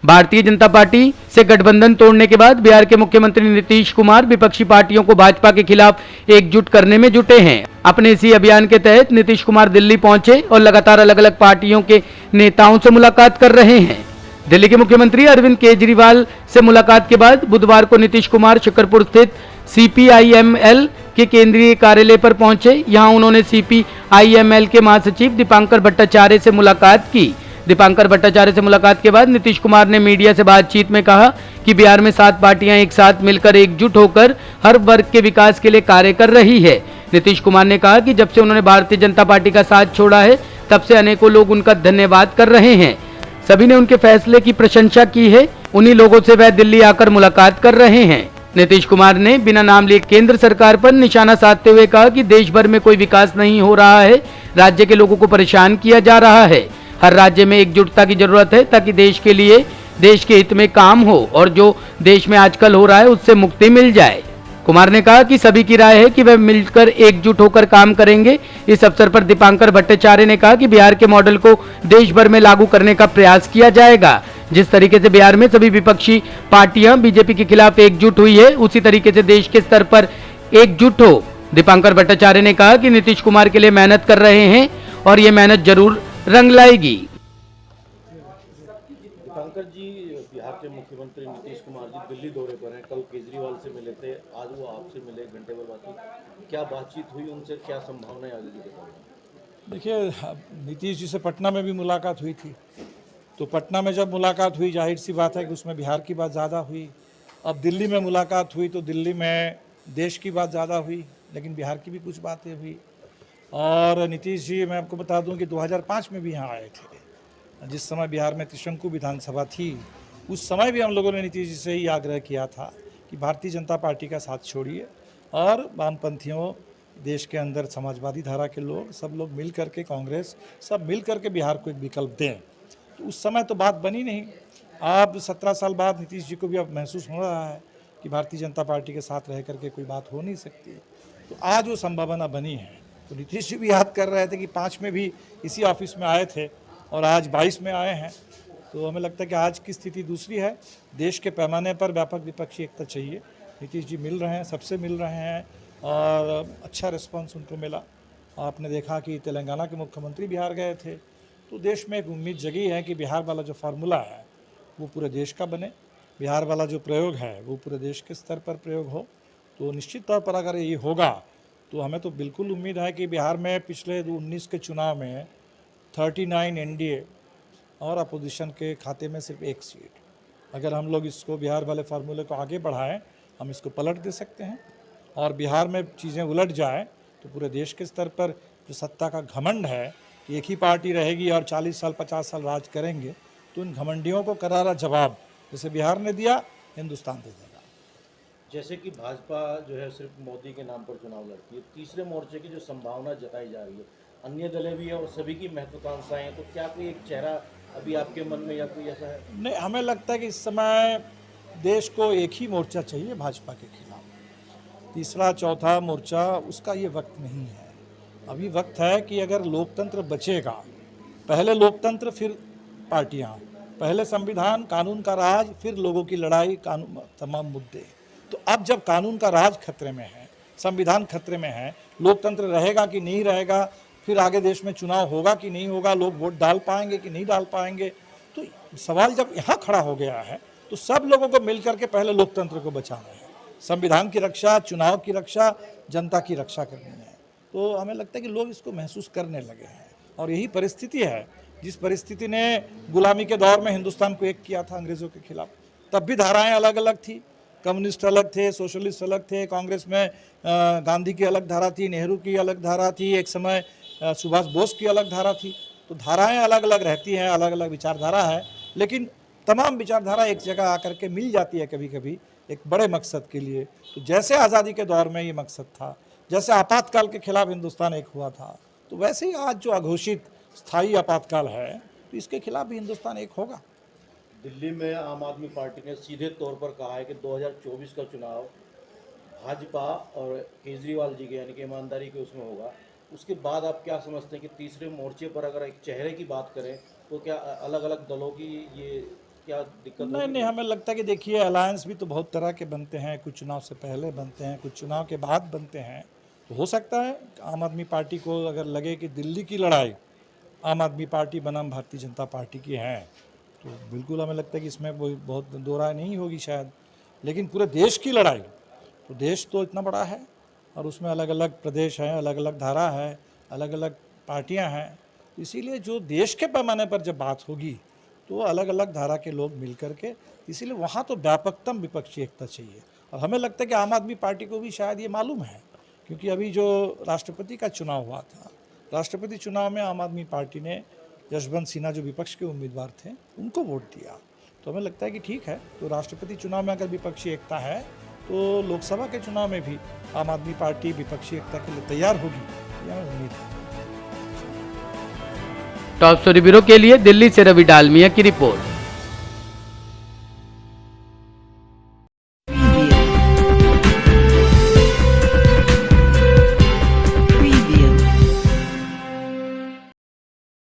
Bharatiya Janata party से गठबंधन तोड़ने के बाद बिहार के मुख्यमंत्री नीतीश कुमार विपक्षी पार्टियों को भाजपा के खिलाफ एकजुट करने में जुटे हैं। अपने इसी अभियान के तहत नीतीश कुमार दिल्ली पहुंचे और लगातार अलग अलग पार्टियों के नेताओं से मुलाकात कर रहे हैं। दिल्ली के मुख्यमंत्री अरविंद केजरीवाल से मुलाकात के बाद बुधवार को नीतीश कुमार शिकरपुर स्थित CPIML के केंद्रीय कार्यालय पर पहुंचे। यहां उन्होंने CPIML के महासचिव दीपांकर भट्टाचार्य से मुलाकात की। दीपांकर भट्टाचार्य से मुलाकात के बाद नीतीश कुमार ने मीडिया से बातचीत में कहा कि बिहार में 7 पार्टियां एक साथ मिलकर एकजुट होकर हर वर्ग के विकास के लिए कार्य कर रही है। नीतीश कुमार ने कहा कि जब से उन्होंने भारतीय जनता पार्टी का साथ छोड़ा है तब से अनेकों लोग उनका धन्यवाद कर रहे हैं। सभी ने उनके फैसले की प्रशंसा की है। उन्हीं लोगों से वह दिल्ली आकर मुलाकात कर रहे हैं। नीतीश कुमार ने बिना नाम लिए केंद्र सरकार पर निशाना साधते हुए कहा कि देश भर में कोई विकास नहीं हो रहा है, राज्य के लोगों को परेशान किया जा रहा है। हर राज्य में एकजुटता की जरूरत है ताकि देश के लिए, देश के हित में काम हो और जो देश में आजकल हो रहा है उससे मुक्ति मिल जाए। कुमार ने कहा कि सभी की राय है कि वे मिलकर एकजुट होकर काम करेंगे। इस अवसर पर दीपांकर भट्टाचार्य ने कहा कि बिहार के मॉडल को देश भर में लागू करने का प्रयास किया जाएगा। जिस तरीके से बिहार में सभी विपक्षी पार्टियां बीजेपी के खिलाफ एकजुट हुई है, उसी तरीके से देश के स्तर पर एकजुट हो। दीपांकर भट्टाचार्य ने कहा कि नीतीश कुमार के लिए मेहनत कर रहे हैं और ये मेहनत जरूर रंग लाएगी। दीपांकर जी, बिहार के मुख्यमंत्री नीतीश कुमार जी दिल्ली दौरे पर हैं। कल केजरीवाल से मिले थे, आज वो आपसे मिले, घंटे भर बात हुई। क्या बातचीत हुई उनसे, क्या संभावनाएं आगे की बताइए। देखिए, नीतीश जी से पटना में भी मुलाकात हुई थी, तो पटना में जब मुलाकात हुई जाहिर सी बात है कि उसमें बिहार की बात ज़्यादा हुई। अब दिल्ली में मुलाकात हुई तो दिल्ली में देश की बात ज़्यादा हुई, लेकिन बिहार की भी कुछ बातें हुई। और नीतीश जी, मैं आपको बता दूं कि 2005 में भी यहाँ आए थे, जिस समय बिहार में त्रिशंकु विधानसभा थी। उस समय भी हम लोगों ने नीतीश जी से ही आग्रह किया था कि भारतीय जनता पार्टी का साथ छोड़िए और वामपंथियों, देश के अंदर समाजवादी धारा के लोग, सब लोग मिल करके, कांग्रेस, सब मिल करके बिहार को एक विकल्प दें। तो उस समय तो बात बनी नहीं। अब 17 साल बाद नीतीश जी को भी अब महसूस हो रहा है कि भारतीय जनता पार्टी के साथ रह करके कोई बात हो नहीं सकती। तो आज वो संभावना बनी है। तो नीतीश जी भी याद कर रहे थे कि 5 में भी इसी ऑफिस में आए थे और आज 22 में आए हैं। तो हमें लगता है कि आज की स्थिति दूसरी है। देश के पैमाने पर व्यापक विपक्षी एकता चाहिए। नीतीश जी मिल रहे हैं, सबसे मिल रहे हैं और अच्छा रिस्पांस उनको मिला। आपने देखा कि तेलंगाना के मुख्यमंत्री बिहार गए थे, तो देश में एक उम्मीद जगी है कि बिहार वाला जो फार्मूला है वो पूरे देश का बने, बिहार वाला जो प्रयोग है वो पूरे देश के स्तर पर प्रयोग हो। तो निश्चित तौर पर अगर ये होगा तो हमें तो बिल्कुल उम्मीद है कि बिहार में पिछले 19 के चुनाव में 39 NDA और अपोजिशन के खाते में सिर्फ 1 सीट। अगर हम लोग इसको बिहार वाले फार्मूले को आगे बढ़ाएं, हम इसको पलट दे सकते हैं। और बिहार में चीज़ें उलट जाए तो पूरे देश के स्तर पर जो सत्ता का घमंड है कि एक ही पार्टी रहेगी और 40 साल 50 साल राज करेंगे, तो इन घमंडियों को करारा जवाब जैसे बिहार ने दिया, हिंदुस्तान दे देगा। जैसे कि भाजपा जो है सिर्फ मोदी के नाम पर चुनाव लड़ती है, तीसरे मोर्चे की जो संभावना जताई जा रही है, अन्य दलें भी है और सभी की महत्वाकांक्षाएं हैं, तो क्या कोई एक चेहरा अभी आपके मन में या कोई ऐसा है? नहीं, हमें लगता है कि इस समय देश को एक ही मोर्चा चाहिए भाजपा के खिलाफ। तीसरा चौथा मोर्चा उसका ये वक्त नहीं है। अभी वक्त है कि अगर लोकतंत्र बचेगा, पहले लोकतंत्र फिर पार्टियां, पहले संविधान, कानून का राज, फिर लोगों की लड़ाई, कानून, तमाम मुद्दे। तो अब जब कानून का राज खतरे में है, संविधान खतरे में है, लोकतंत्र रहेगा कि नहीं रहेगा, फिर आगे देश में चुनाव होगा कि नहीं होगा, लोग वोट डाल पाएंगे कि नहीं डाल पाएंगे, तो सवाल जब यहाँ खड़ा हो गया है तो सब लोगों को मिलकर के पहले लोकतंत्र को बचाना है, संविधान की रक्षा, चुनाव की रक्षा, जनता की रक्षा करनी है। तो हमें लगता है कि लोग इसको महसूस करने लगे हैं और यही परिस्थिति है जिस परिस्थिति ने गुलामी के दौर में हिंदुस्तान को एक किया था अंग्रेज़ों के खिलाफ। तब भी धाराएं अलग अलग थी, कम्युनिस्ट अलग थे, सोशलिस्ट अलग थे, कांग्रेस में गांधी की अलग धारा थी, नेहरू की अलग धारा थी, एक समय सुभाष बोस की अलग धारा थी। तो धाराएं अलग अलग रहती हैं, अलग अलग विचारधारा है, लेकिन तमाम विचारधारा एक जगह आकर के मिल जाती है कभी कभी एक बड़े मकसद के लिए। तो जैसे आज़ादी के दौर में ये मकसद था, जैसे आपातकाल के खिलाफ हिंदुस्तान एक हुआ था, तो वैसे ही आज जो अघोषित स्थायी आपातकाल है, तो इसके खिलाफ भी हिंदुस्तान एक होगा। दिल्ली में आम आदमी पार्टी ने सीधे तौर पर कहा है कि 2024 का चुनाव भाजपा और केजरीवाल जी के यानी कि ईमानदारी के उसमें होगा। उसके बाद आप क्या समझते हैं कि तीसरे मोर्चे पर अगर एक चेहरे की बात करें तो क्या अलग अलग दलों की ये क्या दिक्कत नहीं होगी? नहीं, हमें लगता है कि देखिए अलायंस भी तो बहुत तरह के बनते हैं, कुछ चुनाव से पहले बनते हैं, कुछ चुनाव के बाद बनते हैं। तो हो सकता है आम आदमी पार्टी को अगर लगे कि दिल्ली की लड़ाई आम आदमी पार्टी बनाम भारतीय जनता पार्टी की है, तो बिल्कुल हमें लगता है कि इसमें कोई बहुत दो राय नहीं होगी शायद। लेकिन पूरे देश की लड़ाई, तो देश तो इतना बड़ा है और उसमें अलग अलग प्रदेश हैं, अलग अलग धारा है, अलग अलग पार्टियां हैं। इसीलिए जो देश के पैमाने पर जब बात होगी तो अलग अलग धारा के लोग मिल करके, इसीलिए वहाँ तो व्यापकतम विपक्षी एकता चाहिए। और हमें लगता है कि आम आदमी पार्टी को भी शायद ये मालूम है, क्योंकि अभी जो राष्ट्रपति का चुनाव हुआ था, राष्ट्रपति चुनाव में आम आदमी पार्टी ने यशवंत सिन्हा जो विपक्ष के उम्मीदवार थे उनको वोट दिया। तो हमें लगता है कि ठीक है, तो राष्ट्रपति चुनाव में अगर विपक्षी एकता है तो लोकसभा के चुनाव में भी आम आदमी पार्टी विपक्षी एकता के लिए तैयार होगी, ये हमें उम्मीद है। टॉप स्टोरी ब्यूरो के लिए दिल्ली से रवि डालमिया की रिपोर्ट।